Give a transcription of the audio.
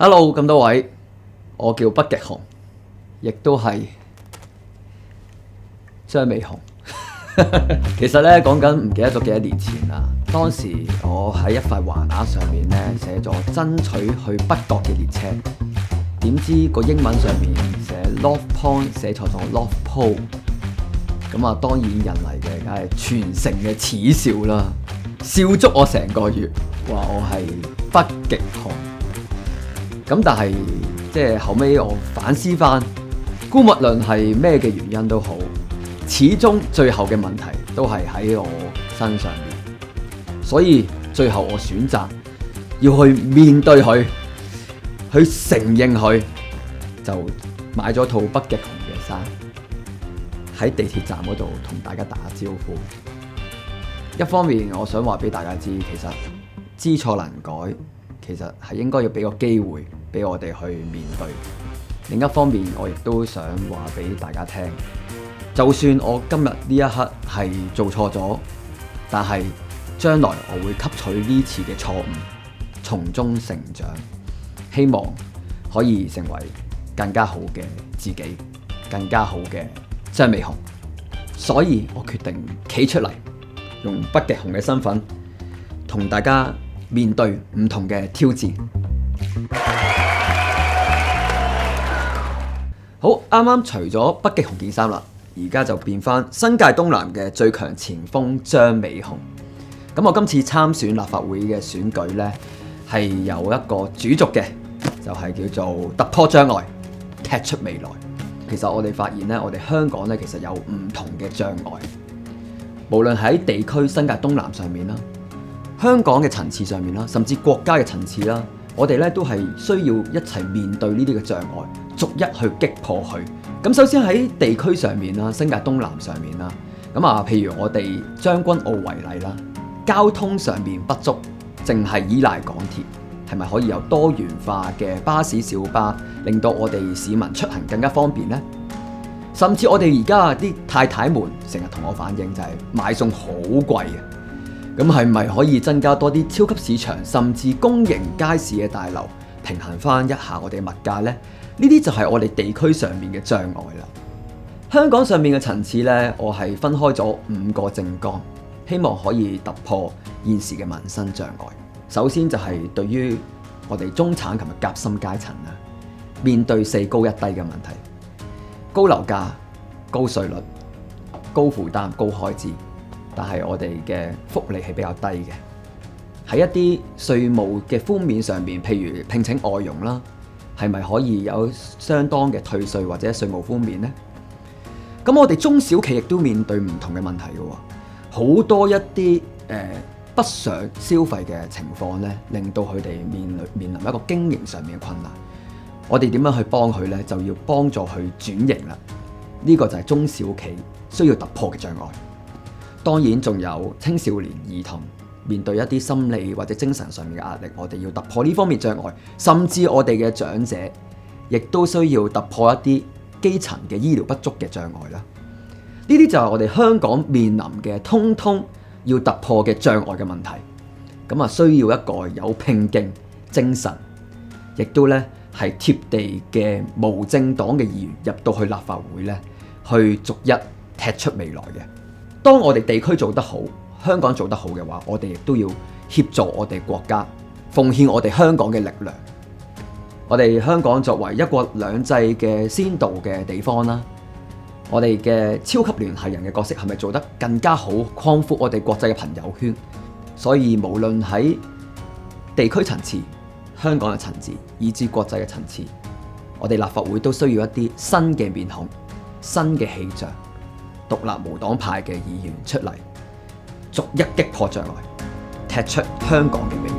Hello，咁多位，我叫北極熊，亦都係張美雄。其實咧講緊唔記得咗幾多年前啦，當時我喺一塊橫額上面咧寫咗爭取去北角嘅列車，點知個英文上面寫 North Point 寫錯咗 North Pole， 咁啊當然引嚟嘅梗係全城嘅恥笑啦，笑足我成個月，話我係北極熊。咁但係即係後尾我反思翻，姑勿論係咩嘅原因都好，始終最後嘅問題都係喺我身上面，所以最後我選擇要去面對佢，去承認佢，就買咗套北極熊嘅衫，喺地鐵站嗰度同大家打招呼。一方面我想話俾大家知，其實知錯能改，其實係應該要俾個機會俾我哋去面對。另一方面，我亦都想話俾大家聽，就算我今日呢一刻係做錯咗，但係將來我會吸取呢次嘅錯誤，從中成長，希望可以成為更加好嘅自己，更加好嘅張美雄。所以我決定企出嚟，用北極熊嘅身份同大家面對唔同嘅挑戰。好，啱啱除咗北極熊件衫啦，而家就變翻新界東南嘅最強前鋒張美雄。咁我今次參選立法會嘅選舉呢，係有一個主軸嘅，就係叫做突破障礙，踢出未來。其實我哋發現呢，我哋香港呢，其實有唔同嘅障礙，無論喺地區新界東南上面啦，香港嘅層次上面啦，甚至國家嘅層次啦，我哋咧都係需要一齊面對呢啲嘅障礙，逐一去擊破佢。咁首先喺地區上面啦，新界東南上面啦，咁啊，譬如我哋將軍澳為例啦，交通上面不足，淨係依賴港鐵，係咪可以有多元化嘅巴士小巴，令到我哋市民出行更加方便呢？甚至我哋而家啲太太們成日同我反映就係買餸好貴嘅。咁係咪可以增加多啲超級市場，甚至公營街市嘅大樓，平衡翻一下我哋嘅物價呢？呢啲就係我哋地區上面嘅障礙啦。香港上面嘅層次呢，我係分開咗5個政綱，希望可以突破現時嘅民生障礙。首先就係對於我哋中產同埋夾心階層啦，面對4高1低嘅問題，高樓價、高稅率、高負擔、高開支。但係我哋嘅福利係比較低嘅，喺一啲稅務嘅寬免上面，譬如聘請外傭啦，係咪可以有相當嘅退稅或者稅務寬免呢？咁我哋中小企亦都面對唔同嘅問題嘅喎，好多一啲不想消費嘅情況咧，令到佢哋面臨一個經營上面嘅困難。我哋點樣去幫佢呢？就要幫助佢轉型啦。呢個就係中小企需要突破嘅障礙。當然仲有青少年兒童面對一啲心理或者精神上面嘅壓力，我哋要突破呢方面障礙，甚至我哋嘅長者亦都需要突破一啲基層嘅醫療不足嘅障礙啦。呢啲就係我哋香港面臨嘅通通要突破嘅障礙嘅問題。咁啊，需要一個有拼勁精神，亦都咧係貼地嘅無政黨嘅議員入到去立法會咧，去逐一踢出未來嘅。當我哋地區做得好，香港做得好嘅話，我哋亦都要協助我哋國家，奉獻我哋香港嘅力量。我哋香港作為一國兩制嘅先導嘅地方啦，我哋嘅超級聯繫人嘅角色係咪做得更加好，擴闊我哋國際嘅朋友圈？所以無論喺地區層次、香港嘅層次，以至國際嘅層次，我哋立法會都需要一啲新嘅面孔、新嘅氣象。獨立無黨派嘅議員出嚟，逐一擊破障礙，踢出香港嘅未來。